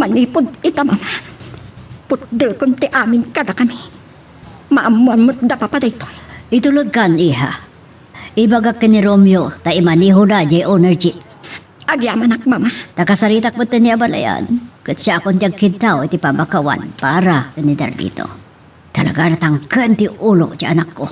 Manipod ita, mama. Putdel kun ti amin kada kami. Maamuan mo't da pa dayto. Itulog kan, iha. Ibagak ka ni Romeo, ta imaniho na jay owner G. Agyaman ak, mama. Takasaritak mo niya balayan. Kat siya akong tiyagkintaw iti pamakawan para ni Darlito. Talaga natangkan ti ulo di anak ko.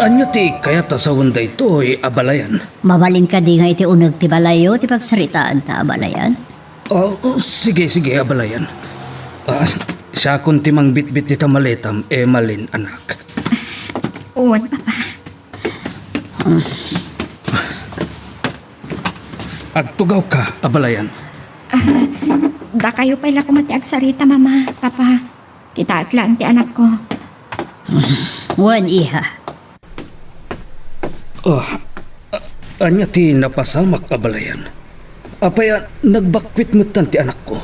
Anyo ti kaya tasawon da ito abalayan. Mabalin ka di nga iti unag ti balayo ti pagsaritaan ta balayan. Sige abalayan. Siya kun timang bitbit ti tamaletam malin anak. Uwan, papa. Agtugaw ka abalayan. Da kayo pala kumati agsarita, mama, papa. Kita atlaan ti anak ko. Wan, iha. Anya ti napasamak abalayan. Apaya nagbakwit mo ti anak ko.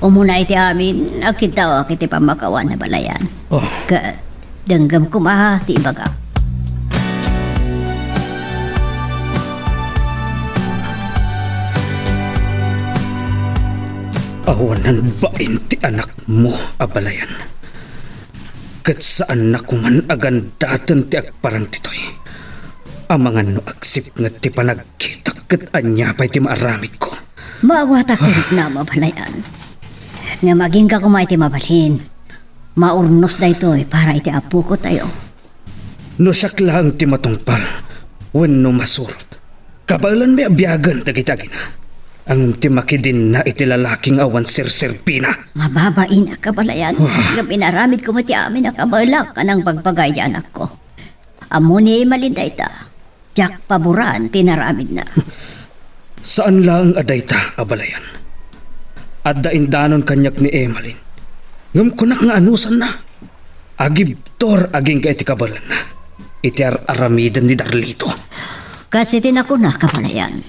Umuna iti amin, nakitaw iti pamakawan na balayan. Ka, danggam kumaha ti ibaga. Awanan bain ti anak mo abalayan. Kat saan na kuman agandatan ti agparang titoy. Amangan no agsip nga ti panagkita kat anya pa'y ti maaramid ko. Maawata kilit na mabalayan. Nga maging ka kumay ti mabalhin. Maurnos da ito para iti apo ko tayo. No siyak lang ti matungpal. Wen no masurot. Kabalan may abiyagan tagitagina. Ang ti makidin na iti lalaking awan sir-serpina. Mababain na kabalayan. Nga pinaramid ko mati amin na kabalak ka ng pagpagay di anak ko. Amo ni malinday ta. Jack paboran tinaramid na. Saan lang adayta abalayan? Adda indanon kanyak ni Emalin. Ngam kunak nga anusan na. Agibtor aging ka iti kabalan na. Iti aramidan ni Darlito. Kasi tinako na kabalayan.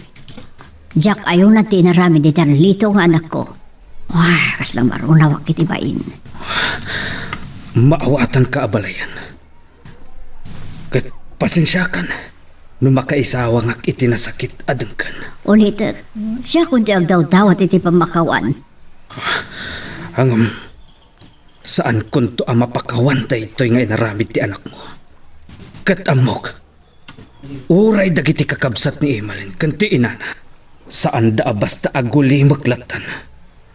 Jack ayaw na tinaramid ni Darlito nga anak ko. Wah, kaslang marunawak itibain. Maawatan ka abalayan. Kat pasensyakan. Nung makaisawa ngak itinasakit adengkan. Ulit, siya kundi ang daw-dawat iti pamakawan. Hangam, saan kunto ang mapakawan tayo ito'y nga inaramid ti anak mo? Kat amok, uray dagiti kakabsat ni Emalin, kanti inana. Saan da basta aguli maklatan,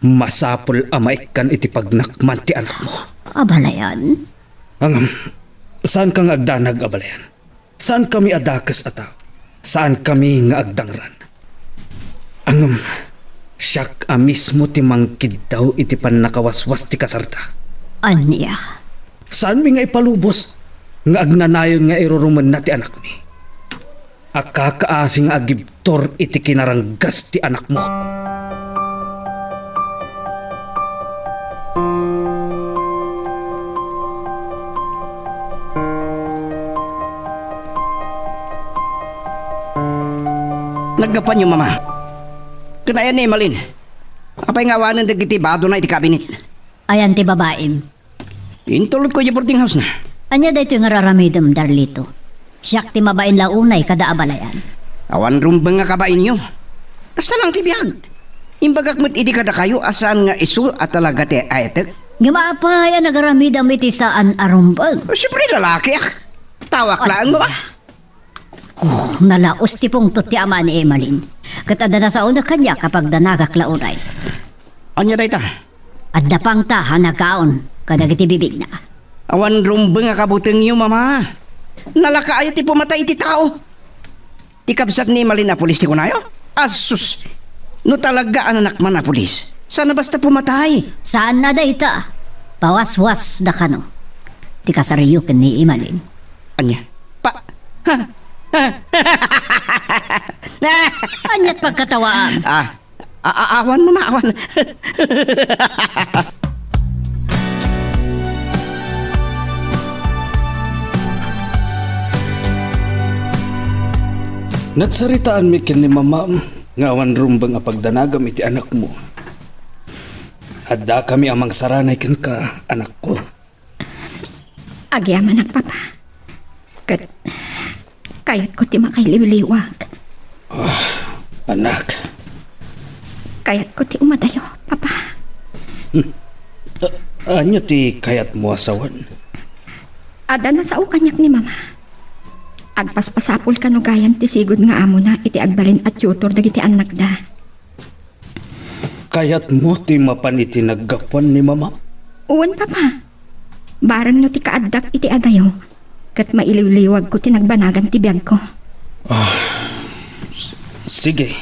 masapol amaikan iti pagnakman ti anak mo. Abalayan? Hangam, saan kang agdanag abalayan? Saan kami adakas ataw? Saan kami nga agdangran? Angam, siyak mismo ti mangkid daw iti panakawaswas ti kasarta. Anya? Saan mi nga ipalubos? Nga agnanayon nga iruruman na ti anak mi. Akakaasi nga agibtor iti kinaranggas ti anak mo. Naggapan yung mama. Kanayan ni Emalin. Apay nga wanan dagiti bado na iti kabinet. Ayan ti babaim. Intulot ko yung boarding house na. Anya da ito yung raramidam, Darlito. Siyak ti mabain launay kada abalayan. Awan rumbang nga kabain nyo. Kasta lang ti biyag. Imbagak mo't iti kada kayo asaan nga isu at talaga ti ayetek. Gama pa yan nagaramidam iti saan arumbang. Siyempre lalaki Tawak lang mo ba? Nalaos ti pong ti ama ni Emalin. Katada na sa una kanya kapag danagak launay. Anya day ta? Adda pang ta nagkaon kadagiti bibig na. Awan rumbang nga kabuteng nyo mama. Nalakaayat ti pumatay ti tao. Ti kabsat ni Emalin na pulis ti kunayo? Asus! No talaga anak man na pulis. Sana basta pumatay. Saan na dayta? Pawas-was na kano. Ti kasariyo ken ni Emalin. Anya? Anyat pagkatawaan. Awan mo awan. Natsaritaan mi ken ni mama nga awan rumbang apagdanagam iti anak mo. Hada kami amang saranay ken ka, anak ko. Agyaman ang papa. Kat, kayat ko ti makailiwliwag. Anak, Kayat ko ti umadayo, papa. anyo ti kayat mo asawan? Ada na sa ukanyak ni mama. Agpaspasapol ka no gayam ti sigod nga amo na iti agbalin at tutor dagiti anak da. Kayat mo ti mapan iti naggapuan ni mama? Uwan, papa. Barang no ti kaaddak iti adayo. Kat mailiwliwag ko ti nagbanagan ti biyag ko. Sige.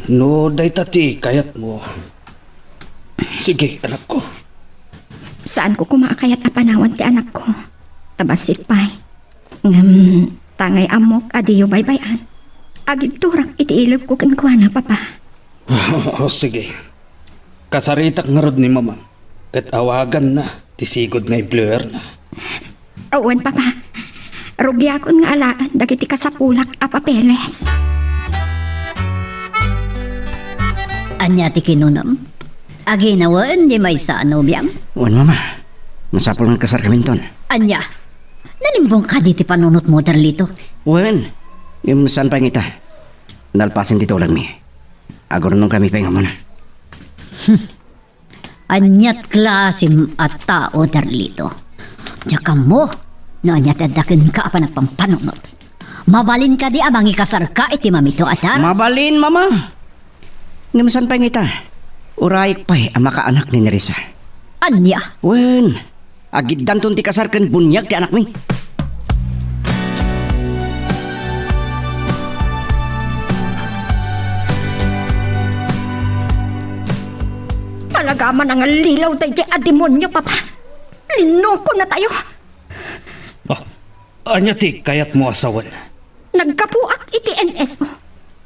No, dayta ti kayat mo. Sige, anak ko. Saan ko kumakayat apanawan ti anak ko? Tabasit pa'y. Tangay amok adiyo baybayan. Agib turak iti ilog ko kankwana, papa. Sige. Kasaritak nga rod ni mama. Kat awagan na. Tisigod nga employer na. Uwan, papa. Rugyakon nga alaan dagiti kasapulak a papeles. Anya ti kinunam. Aginawan di may sa anubiyam. Wan, mama. Masapol ng kasar kami ton. Anya, nalimbong ka di ti panunot mo, Darlito. Wan, yung saan pa ngita? Nalpasin dito lang mi. Agor nung kami pa nga muna. Anyat klasim at tao, Darlito. Tsaka mo, no anyat adakin ka pa nagpampanunot. Mabalin ka di amang ikasar ka iti mamito at aras. Mabalin, mama. Yung saan pa ngita? Urayik pa'y ang makaanak ni Nerissa. Anya, Wan, agid danton ti kasar ken bunyag ti anak mi. Talaga man ang lilaw tayo di ademonyo, papa. Linoko na tayo. Anya ti kayat mo asawan? Nagkapuak iti NSO.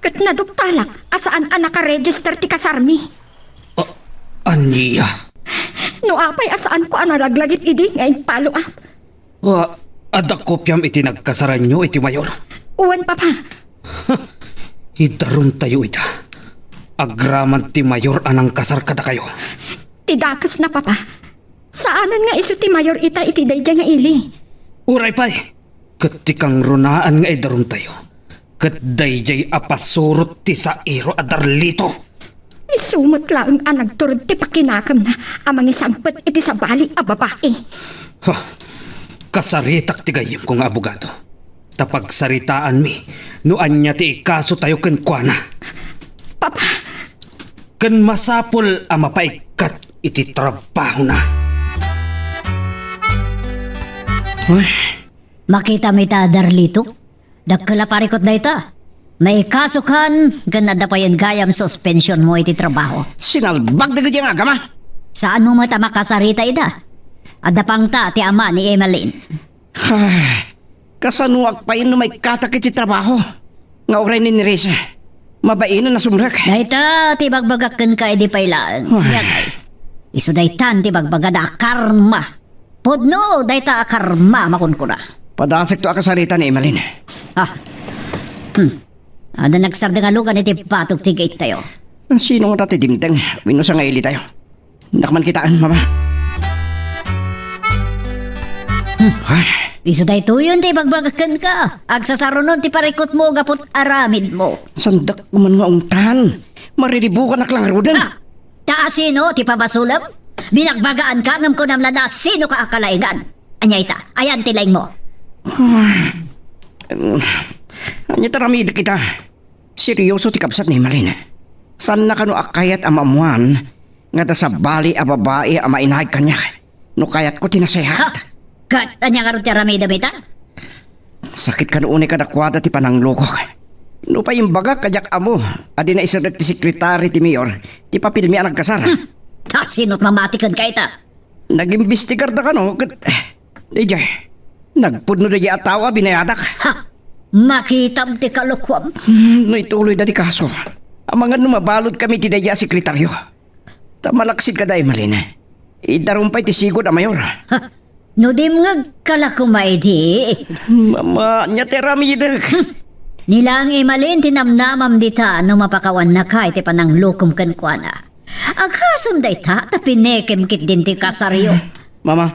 Kat naduktalak asaan ang nakaregister ti kasarmi. Anya? No apay asaan ko ang nalaglagip idi ngayon follow up. Ada kopyam iti nagkasaran nyo iti mayor. Uwan, papa. Hidarum tayo ita. Agraman ti mayor anang kasar kada kayo. Tidakas na, papa. Saanan nga iso ti mayor ita iti dayja nga ili. Uray pa'y. Katikang runaan nga idarum tayo. Kat dayjay apasurot ti sa iro at Darlito. Isumot lang ang nagturod ti pakinakam na amang isangpet iti sa bali a babae. Kasaritak ti gayem kong abogado. Tapag saritaan mi, no anya ti ikaso tayo ken kuana. Papa, Ken masapol ang mapaikat iti trabaho na. makita mi ta, Darlito. Dagkala parikot na ita. May kasukan, ganada pa yan gayam suspension mo iti trabaho. Sinalbag na gudya nga agama. Saan mo mata makasarita ida? Adapang ta ti ama ni Emeline. Kasanuag pa yun no may katak iti trabaho. Nga oray ni Nerissa. Mabaino na sumrak. Dayta ti bagbagaken ka edi pailaan. Yagay. Isu daytan ti bagbagada karma. Podno dayta karma makunkura. Padasik to akasarita ni Emeline. Ada nagsarda nga lugan iti patok ti gate tayo. Sino nga tati dimteng? Winusa nga ili tayo. Nakman kitaan, mama. Isu dayto yun ti bagbagaken ka. Agsasarunon ti parikot mo gapot aramid mo. Sandak kuman nga ungtan. Mariribukan aklang rudan. Taasino ti pabasulam? Binagbagaan ka ngam ko namla na sino ka akalaingan. Anya ita, ayan tilaing mo. Anya taramid kita. Seryoso ti kapsat ni Malina. San na kano akayat amamuan nga da sa bali a babae a mainahag kanya. No kayat ko Ha? tinasehat. Kat, anya ka rin ti aramida mita? Sakit ka noon ka dakwada ti panangloko. No pa yung baga kajak amo. Adi na isa ti sekretary ti mayor. Ti papilmi ang nagkasar. Tasinot mamatikan ka ita. Nag-imbestigar da ka no. Diyay. Nagpudno da atawa binayadak. Ha! Makitam ti kalukwam. No ituloy da di kaso. Ang mga numabalod kami ti daya sekretaryo. Tamalaksid ka da Malina. Idarumpay ti sigod a mayor. Ha! No di mga kalakumay di. Mama, nya teramidag. Nilang imalin tinamnamam dita no mapakawan na ka iti panang lukum kan kuana. Aka Asan day ta? Tapinekem kit din ti kasaryo. Mama,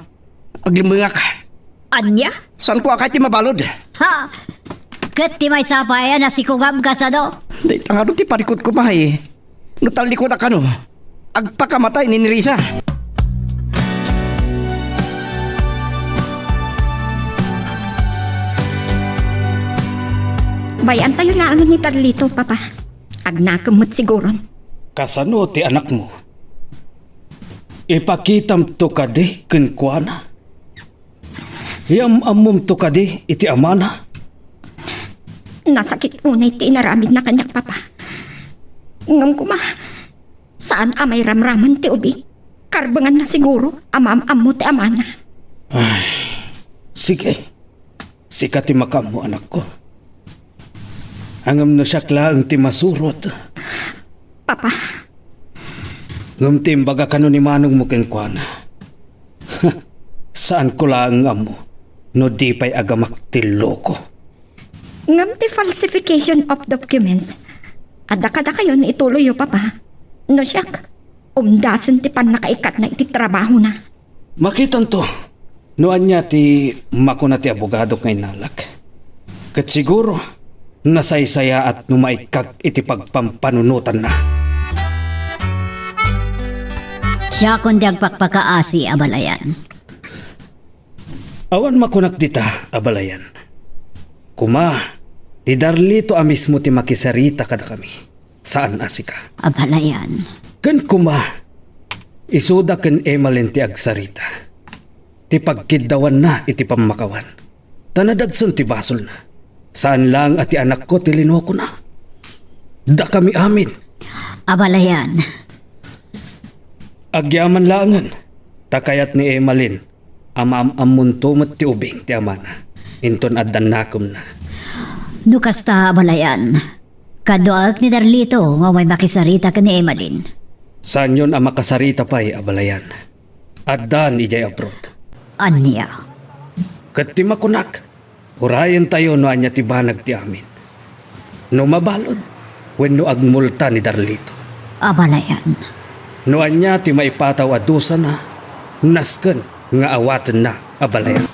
aglimbungak. Anya? Saan ko akay ti mabalod? Ha? Kat ti may sapaya na si kugam kasado. Day tangado ti parikot ko pa eh. Nutalikod ka no. Agpakamatay ni Risa. Bayan tayo lang ni Darlito, Papa. Agnakamot siguro. Kasano ti anak mo? Ipakitam to ka di kenkwana. Yam amom to ka di iti amana. Nasakit unay ti inaramid na kanyak, Papa. Ngam ko saan amay ramraman ti ubi? Karbangan na siguro, amam mo ti amana. Sige. Sikat ti makam mo anak ko. Angam no siya klaang ti masurot. Papa, Ngam ti imbaga kano ni manong mo kenkwana. Saan ko lang amo no di pa'y agamak ti loko. ngam ti falsification of documents. Adda-kada kayo na ituloy yo, Papa. No siyak, umdasan ti pan nakaikat na iti trabaho na. Makitan to. Noan niya ti makuna ti abogado ngay nalak. Kat siguro, nasaysaya at numaikag iti pagpampanunutan na. Siya kundi agpakpakaasi abalayan. Awan makunak dita, abalayan. Kuma, ti Darlito a mismo ti makisarita kada kami. Saan asika? Abalayan. Kan kuma, isuda ken Emalin ti agsarita. Ti pagkidawan na iti pamakawan. Tanadagson ti basol na. Saan lang at ti anak ko ti linuko na. Da kami amin. Abalayan. Agyaman langan. Takayat ni Emalin. Amam-amun tumot ti ubing ti amana. Inton addan nakom na. Dukas ta abalayan. Kadoak ni Darlito nga may makisarita ka ni Emalin. Saan yun ang makasarita pa'y abalayan? Addan ijay abroad. Anya. Kat ti makunak. Urayan tayo no anya ti banag ti amin. No mabalod. Wenno agmulta ni Darlito. Abalayan. No anya ti maipataw adusa na. Nasken nga awatan na abalayan.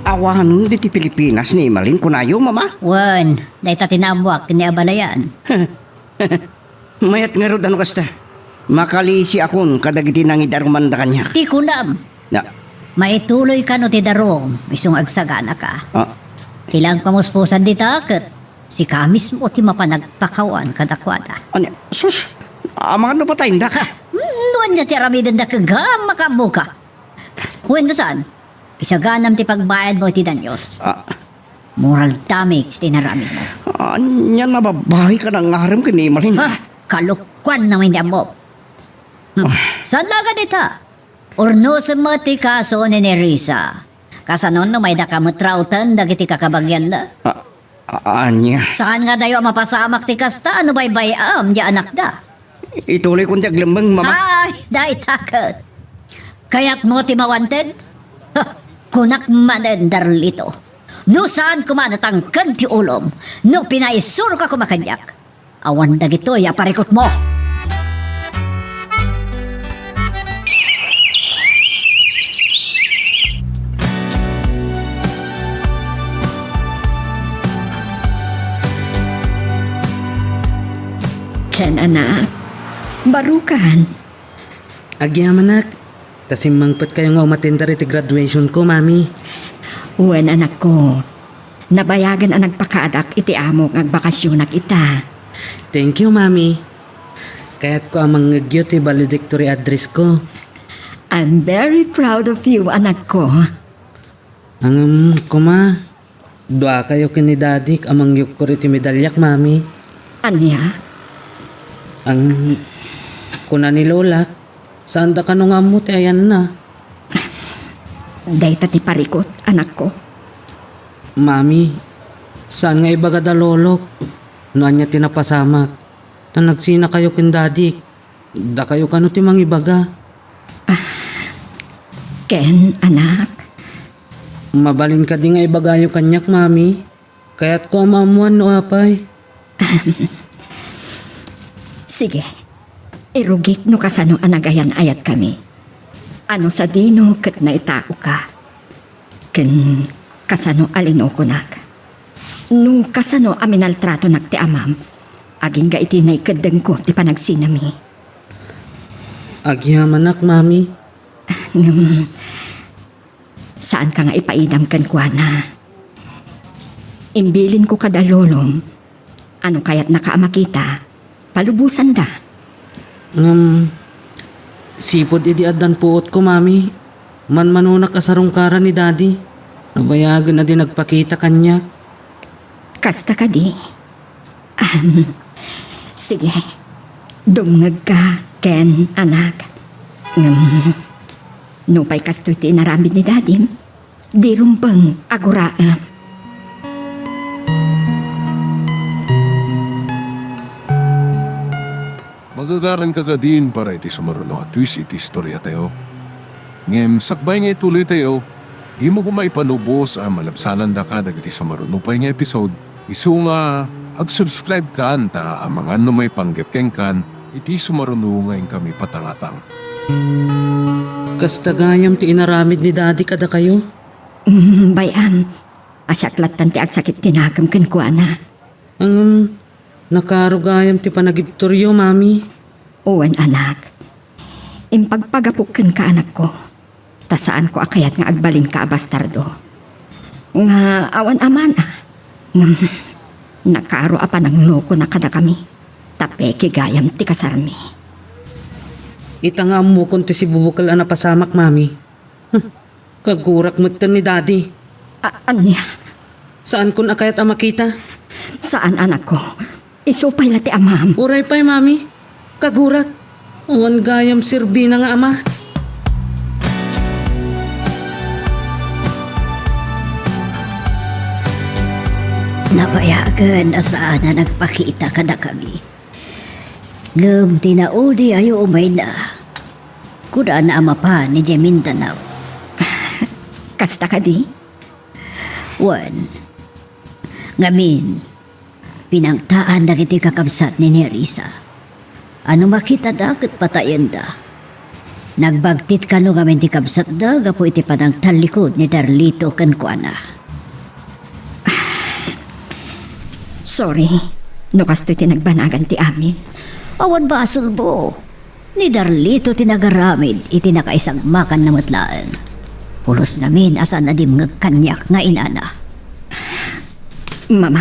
Awahan di ti Pilipinas ni Emalin kunayo, Mama. Wan, day ta tinamwak ni abalayan. Mayat nga rod ano kasta. Makalisi akon kadagiti nang idarumanda kanya. Ti kunam. Na, Maituloy ka no ti darong. Isong agsagana ka. ah, Tilang pamuspusan di takot. Si kamis mo ti mapanagpakawan kadakwada. ano, sus, mga ano pa tayo, ka? Noon niya ti aramidan da kagam makamuka. Wendo saan? Isaganam ti pagbayad mo ti danyos. Ah, Moral damage ti naramid mo. Yan mababahay ka ng ngaram ka ni Emalin. Ha? Kalukwan naman niya mo. Saan lang ka dita? Urno sa mo ti kaso ni Nerissa. Kasanon no may nakamutrautan dagiti kakabagyan na. Anya, Saan nga dayo mapasamak ti kasta? Ano ba'y bayam di anak da? ituloy kong tiaglambang, Mama. Ay, dahi takot. Kaya't mo ti mawanted? Ha, kunak manen Darlito. No saan kumanatangkan ti ulom. No pinaisuro ka kumakanyak. Awan dagito ya parikot mo. Ken anak, barukan. Agyaman nak. Tasimangpat kayo nga umatenda iti graduation ko, mami. Uwan anak ko, nabayagan ang nagpakaadak iti amok agbakasyonak ita. Thank you, mami. Kaya't ko amang ngagyo ti valedictory address ko. I'm very proud of you, anak ko. Ang kuma, dua kayo kini dadik amang yuk ko iti medalyak, mami. Anya, Ang kuna ni Lola, saan da ka nung amo ti ayan na. dayta ti parikot, anak ko. Mami, saan nga ibaga da lolok? Noan niya tinapasamak. Ta nagsina kayo kin dadik. Da kayo kano ti mang ibaga. Ken, anak, Mabalin ka di nga ibagayo kanyak, mami. Kaya't ko amamuan no apay. Sige, irugik no kasano anagayan ayat kami. Ano sa dino kat na itao ka. Ken kasano alino ko nak. No kasano aminal trato nak ti amam. Aging ga iti na ikadeng ko ti panagsinami. Agyamanak, mami. Saan ka nga ipaidam kan kuana? Imbilin ko kada lolom. Ano kaya't nakaama kita? Palubusan da. Sipod idi adan puot ko, mami. Manmanunak asarungkara ni daddy. Nabayagan na din nagpakita kanya. Kasta ka di. Sige. Dumngag ka, Ken, anak. Nupay kastoy ti inaramid ni dadim. Di rumpang aguraam. Magagaran ka din para iti sumaruno at twist iti istorya tayo. Ngem, sakbay nga ituloy tayo. Di mo kumay panubos ang malabsanan da ka dagiti sumaruno pa nga episode. Isu nga, ag-subscribe ka anta ang mga may panggapkeng kan iti sumaruno ngayon kami patangatang. Kastagayam ti inaramid ni daddy kada kayo. Bayam. Asyaklat tanti ag sakit tinagam kan kuana. Nakarugayam ti panagibturyo, mami. Uwan anak. Impagpagapukan ka anak ko. Tasaan ko akayat nga agbalin ka bastardo. Nga awan amana. Nakaro apa ng loko na kada kami. Tape kigayam ti kasarmi. Itangam mo kung ti si bubukal na pasamak, mami. Kagurak magtan ni daddy. Anya? Saan kun akayat ang makita? Saan anak ko? Isupay lati amam. Uray pa'y, mami. Kagurak. Uwan gayam sirbi na nga ama. Nabayagan na saan na nagpakita ka na kami. Ngam tinauli ayo umay na. Kuda na ama pa ni Mindanao. Kasta ka di? Wan. Ngamin. Pinangtaan na kiti kakabsat ni Nerissa. Ano makita da kat patayan da. Nagbagtit ka no ngamin ti kabsat da gapo iti panang talikod ni Darlito kan kuana. Sorry. No kasto'y tinagbanagan ti amin. Awan basol bo. Ni Darlito tinagaramid iti nakaisang makan na matlaan. Pulos namin asan na dim ngagkanyak nga inana. Mama.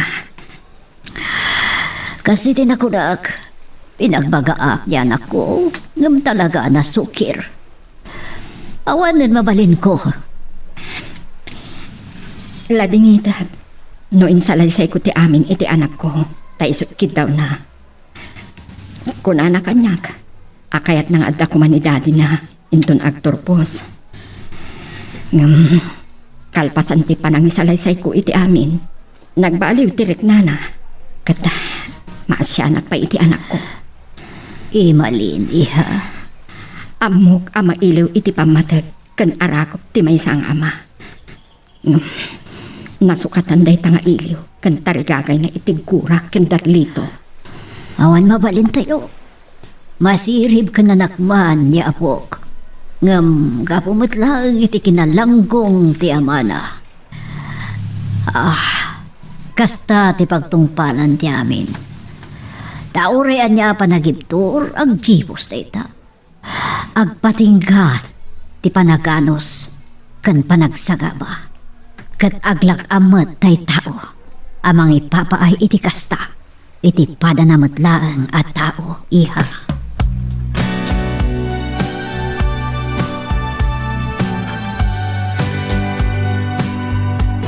Kasi tinakudak, pinagbagaak yan ako, ngam talaga na sukir. Awanan mabalin ko. Ladingita. No insalaysay ko ti amin iti anak ko. Taisukid daw na. Kuna na kanyak. Akayat nang adda ko man ni daddy na inton agturpos. Kalpasan ti panang isalaysay ko iti amin. Nagbaaliw tirik nana. Kata, maasyanak pa iti anak ko. Imalin, iha. Amok ama iliw iti pamatag kan arakop ti may sang ama. Nasukatan day tanga iliw kan tarigagay na itigura kan Darlito. Awan mabalin tayo. Masirib ka na nakman ni Apok. Ngam gapumot lang iti kinalanggong ti amana. Kasta ti pagtungpalan ti amin. Taurean niya panagibtur ang kipos data. Agpatinggat ti panaganos kan panagsagaba. Kat aglak amat tay tao. Amang ipapaay iti kasta. Iti padanamatlaan at tao iha.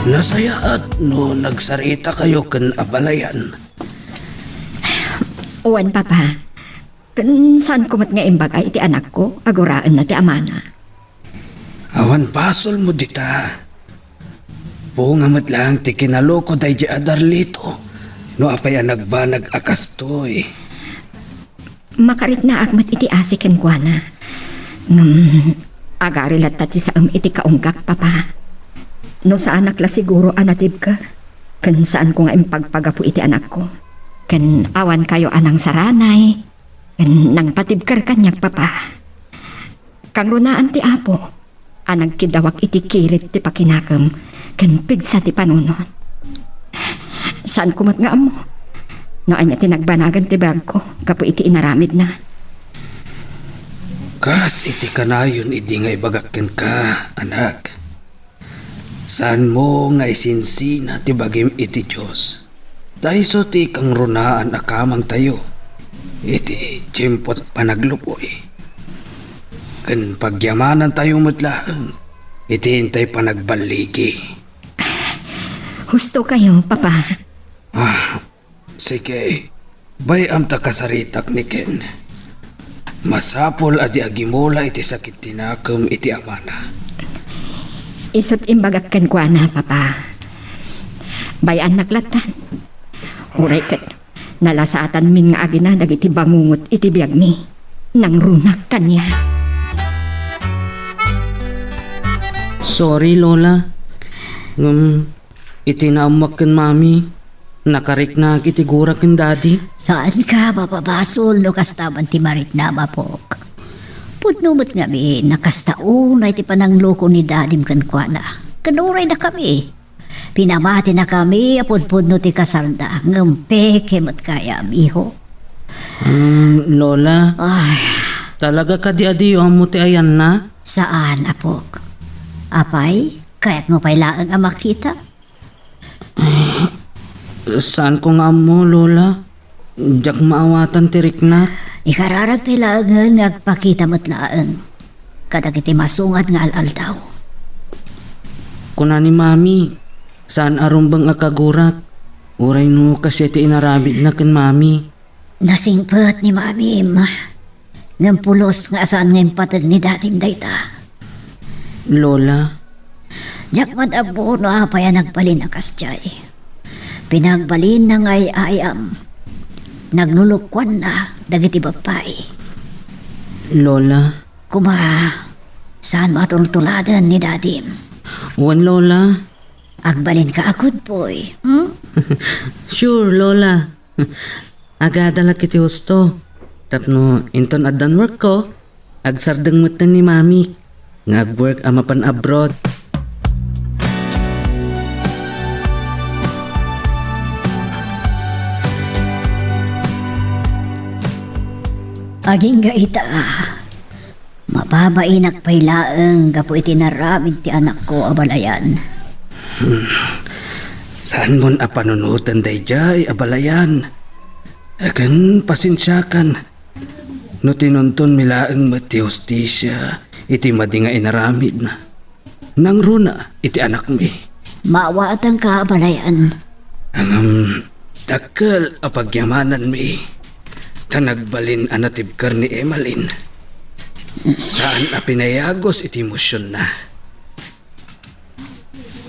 Nasayaat no nagsarita kayo kan abalayan. Uwan papa. Kan saan kumat nga imbag ay iti anak ko aguraan na ti amana. Awan pasol mo dita. Bungamat lang ti kinaloko day di Darlito. No apay nagbanag akastoy. Makarit na agmat iti asiken kuana. Agarilat tati sa iti kaunggak papa. No saan nakla siguro anatib ka? Kan saan ko nga impagpagapu iti anak ko? Kan awan kayo anang saranay? Kan nang patibkar kanyak papa? Kang runaan ti apo, anang kidawak iti kirit ti pakinakam, kan pigsa ti panunon. Saan kumat nga amo? No anya tinagbanagan ti bag ko, kapo iti inaramid na. Kas iti kanayon idi nga ibagakken ka, anak. Saan mo nga isinsina ti bagim iti Diyos? Dahil ti kang runaan akamang tayo. Iti timpot panaglupoy. Kan pagyamanan tayo matlaan, iti hintay panagbaligi. Husto kayo, papa. Sige, bayam ta kasaritak ni Ken. Masapol adi agimola iti sakit tinakam iti amana. Isot imbagakkan ko na, papa. Bayan naklatan. Uray kat, nalasatan min nga agina dagiti bangungot iti biyag mi. Nang runak kanya. Sorry, Lola. Itinaamak kan mami. Nakarik na kiti gura kan daddy. Saan ka mapabasol no kastaban ti marit na mapok? Pudnumot nga mi, nakastaunay ti panangloko ni dadim kan kwa na. Kanuray na kami. Pinamati na kami, apudpudno ti kasalda. Ngampe, kemat kaya, miho. Lola, Ay, talaga ka di adiyo mo ti ayan na? saan, apok? Apay, kaya't mo pailaan ang makita? Saan ko nga mo, Lola? Diyak maawatan ti Riknat. Ikararag kailangan nagpakita mo't laan. Kadag iti masungat nga alaldaw. Kuna ni mami, saan arumbang akagurak? Uray no kasi ti inarabid na kan mami. Nasingpet ni mami, ng pulos nga saan ngayon patag ni dating dayta. Lola, Diyak man abo no apaya nagbalin ang kastyay. Pinagbalin na ngay ayam. Nagnulukwan na dagiti bapay. Lola, Kuma, saan matultuladan ni dadim? wan Lola. Agbalin ka akod poy. Sure, Lola. Agadala kiti husto. Tapno, inton adan work ko, agsardeng mutan ni mami. Ngag-work amapan abroad. Aging gaita, mababainak pailaeng gapo iti naramid ti anak ko abalayan. Saan mon apanunutan day jay abalayan? Akan pasensyakan. No tinunton milaeng mati hostisya, iti madi nga inaramid na. Nang runa, iti anak mi. Maawatan ka abalayan. Ang dakkel apagyamanan mi. Tanagbalin anatibkar ni Emalin. Saan apinayagos iti emosyon na?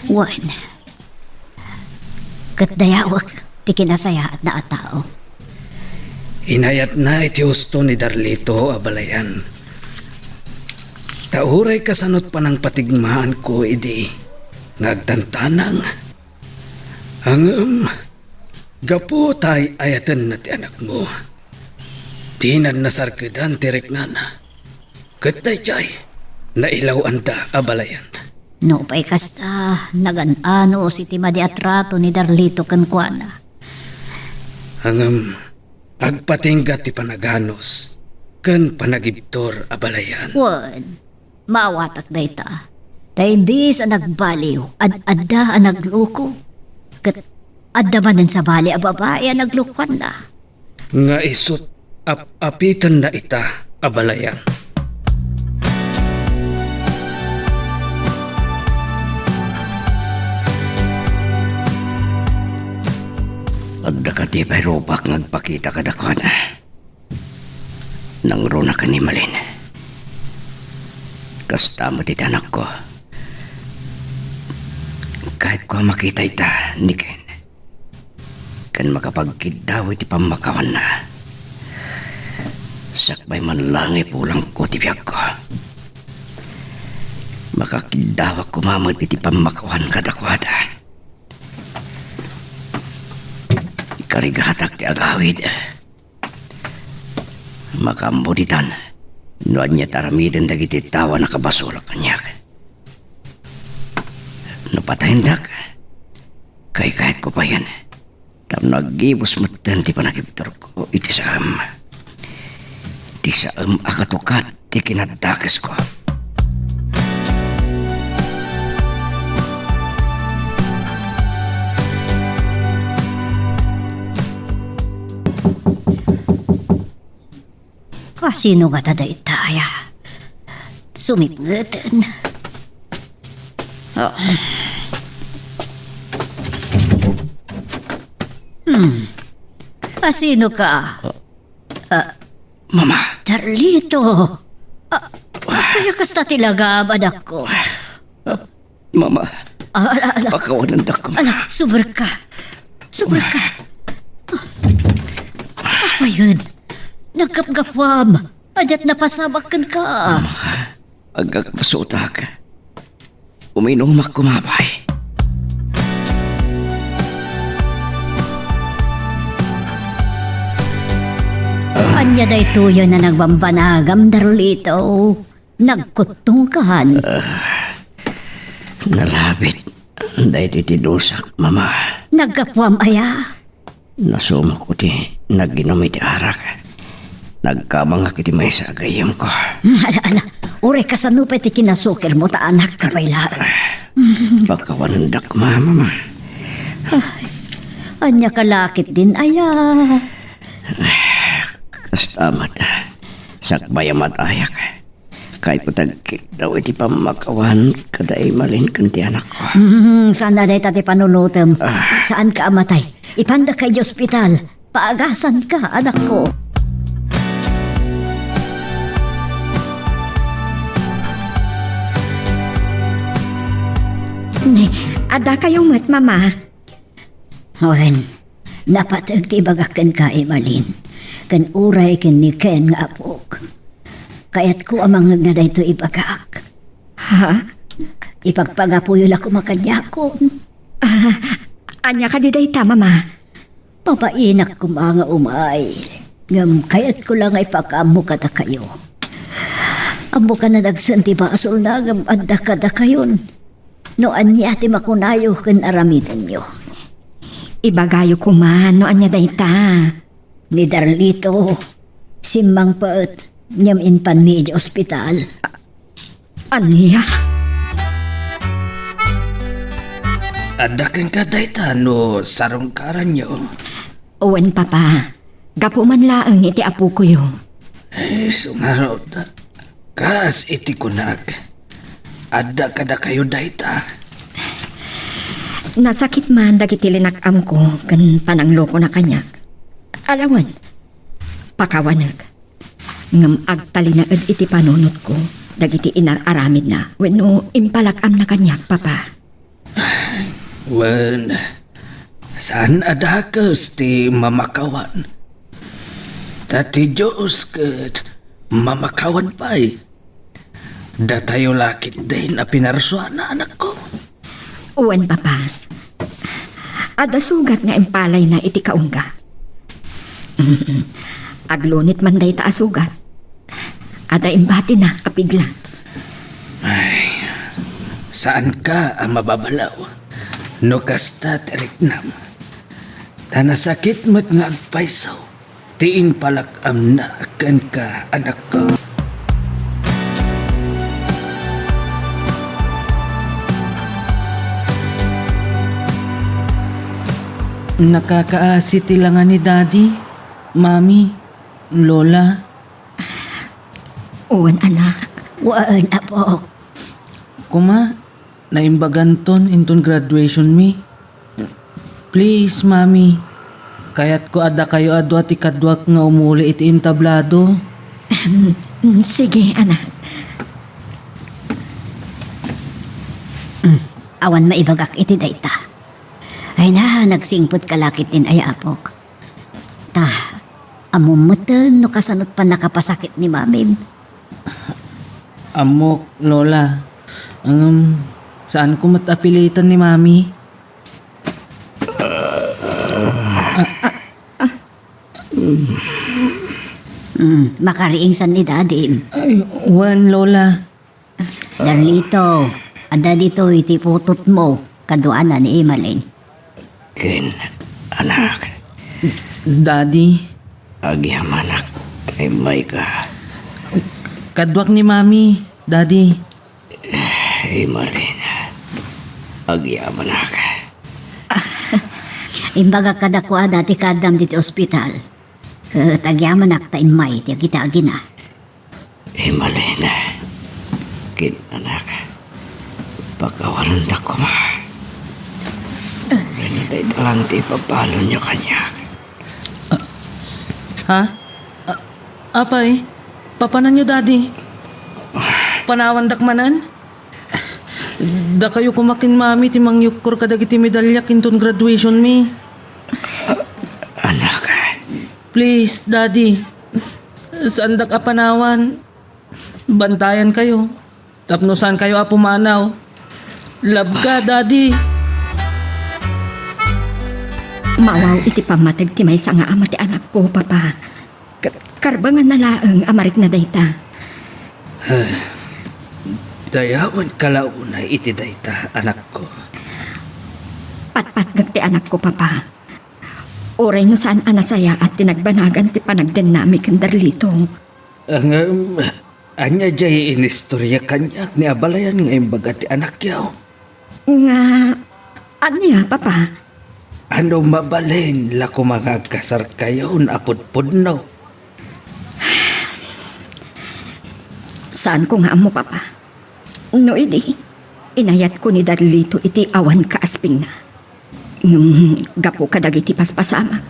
Wan, katdayawak ti kinasaya na atao. Hinayat na iti husto ni Darlito abalayan. Tauray kasanot pa ng patigmaan ko idi ngagtantanang. Ang gapo tay ayatan na ti anak mo. Tinan na sarkidan tirik na na. Katay jay, nailaw anda abalayan. No pa'y kasta naganano si timadi atrato ni Darlito kankwana. Ang agpatingga ti panaganos, kan panagibtor abalayan. Wan, maawatak dayta. Taimbis ang nagbaliw, adda ang nagloko. Kat adda manan sa bali a babae ang naglukan na. Nga isot apitan na ita abalayan. Adda ka di pa'y robak nagpakita ka dakwan. Nang runa ka ni Malin. Kasta mo ti anak ko. Kahit ko makita ita ni Ken. Kan makapagkidaw iti pamakawan na. Sakbay man lang ipulang ko ti biyag ko. Makakidawak kumamag iti pamakawan kadakwada. Ikarigatak ti agawid. Makambuditan. Noan niya taramidin dagiti tawa na kabasulak kanyak. Napatahindak. Kay kahit ko pa yan. Tam nagibos matan ti panakiptor ko iti saam. Di saam akatukat ti kinadakas ko. Kasino nga tadaytaya? Sumipngatan. Oh. Kasino ka? Mama, Darlito. Kaya kasta tilagaban ako. mama, Ala, pakawanan ko. ala, super ka. Super ka. Apa yun? Nagkapgapwam. Adat napasabakan ka. Agagpasutak. Uminumak kumabay. Anya day tuyo na nagbambanagam, Darlito. Nagkutungkahan. Nalabit. Dahil titidusak, mama. Nagkapwam aya. Nasumak ko ti naginom iti arak. Nagkamangak iti may sa agayam ko. Ala, ure ka sa nupet ikinasukir mo ta anak ka bailar. Pakawanandak, mama. Anya kalakit din aya. Kastamat. Sakbayamat ayak. Kahit patagkit daw iti pamakawan kada imalin kanti anak ko. Sana day tati panulutem. Saan ka amatay? Ipanda kay ospital. Paagasan ka, anak ko. Ada kayong mat, mama. Owen, napatag ti bagakan ka, Emalin. Kan uray kin ni Ken nga apok. Kayat ko amang na dayto ibagak. Ha? Ipagpagapuyo la ko makanyakon. Anya ka di dayta, mama. Papainak ko mga umay. Ngam kayat ko lang ay pakamu kada kayo. Amo ka na nagsanti ba asol na ngam anda kada kayon. No anya ti makunayo ken aramidan nyo. Ibagayo ko man, no anya dayta. Ni Darlito, simbang paet, nyam inpan mi di ospital. Anya? Ada kang kadayta no sarong karanyo. Uwan, papa. Gapo man laang iti apo ko yun. Sungaraw ta. Kas iti kunag. Ada kada kayo dayta. Nasakit man dagiti linakam ko kan panangloko na kanyak. Alawan, pakawanag. Ngam agtalinaad iti panunot ko dagiti inararamid na wenno impalakam na kanyak, papa. Wen, saan adakas ti mamakawan? Tati Diyos kat mamakawan pa'y. Datayo lakit din na pinarsuan na anak ko. Uwan, papa. Ada sugat nga impalay na iti kaungga. Aglunit man day ta asugat. Ada imbati na kapigla. Saan ka ang mababalaw? No kasta teriknam. Tanasakit mo't nga agpaisaw. Tiin palakam na akan ka anak ko. Nakakaasi tilangan ni Daddy, Mami, Lola. Uwan, anak. Waan apok. Kuma, naimbaganton inton graduation mi. Please, Mami. Kayat ko ada kayo adwa ti kadwak nga umuli iti intablado. Sige, anak. Awan maibagak iti dayta. Ay na, nagsingpot kalakit din ay apok. Ta, amumutan no kasanot pa nakapasakit ni mamim. Amok, Lola. Saan ko matapilitan ni Mami? Makariingsan ni Daddy. Ay, wan, Lola. Darlito, ada dito iti putot mo, kaduana ni Emalin. Ken, anak, Daddy, agyam anak, kay may ka. kadwak ni Mami, Daddy. Imalin, agyam anak. Imbaga kadakwa dati kadam diti ospital. Tagyaman ak ta imay, tiya kita agina. Imalin, kin anak, pagkawalan ko ma. Rinalay talang ti papalo niyo kanya. Ha? Apay, papanan nyo, Daddy. Panawan dakmanan? Da kayo kumakin, Mami, timang yukor kadagiti medalya kinton graduation mi. Anak, Please, Daddy. Saan dak apanawan? Bantayan kayo. Tapnosan kayo apumanaw. Love ka, Daddy. Mawaw iti pamatag ti may nga ama ti anak ko, papa. Karbangan na laeng amarik na dayta. Dayawan kalaunay iti dayta, anak ko. Patpatgag ti anak ko, papa. Oray no saan anasaya at tinagbanagan ti panagden nami kandarlito. Anya jay inistorya kanyak ni abalayan nga imbaga ti anak yaw. Nga, anya, papa? Ano mabalin la ko mga kasar kayo na apod-podnaw. Saan ko nga mo, papa? No, idi. Inayat ko ni Darlito iti awan kaasping na. Nung gapo kadag iti paspasamak.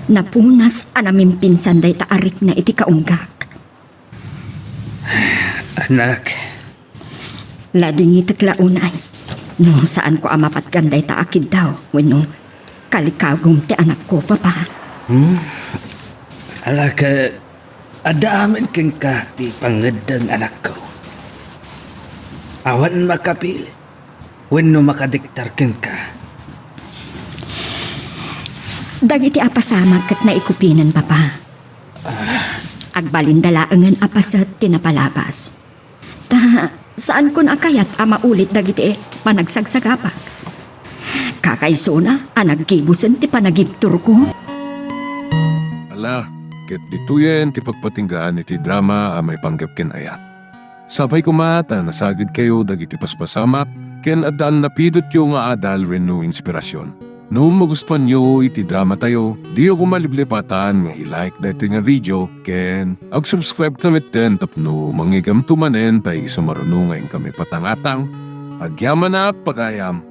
Napunas anamin pinsan day taarik na iti kaunggak. Anak, Lading iti klaunay. No, saan ko amapat ganday taakid daw. Wano, kalikagong ti anak ko, papa. alaka, adaaman kang ka ti pangadang anak ko. Awan makapili, wano makadiktar kang ka. Dagiti apasamag kat na ikupinan, papa. Agbalindalaangan apasat tinapalabas. Saan kun akayat maulit dagiti panagsagsagapak? Kakaisuna, anagkibusen ti panagiptur ko. Ala, ket dituyen ti pagpatinggaan iti drama may panggap ken aya. Sabay kumata nasagid kayo dagiti paspasamak ken adal napidot yung nga adal renno inspirasyon. No magustuhan nyo iti drama tayo, di ako maliblipatan nga i-like dito nga video ken ag-subscribe kami ten tapno mangigam tumanen tayo sa marunungan kami patangatang agyaman na pagayam.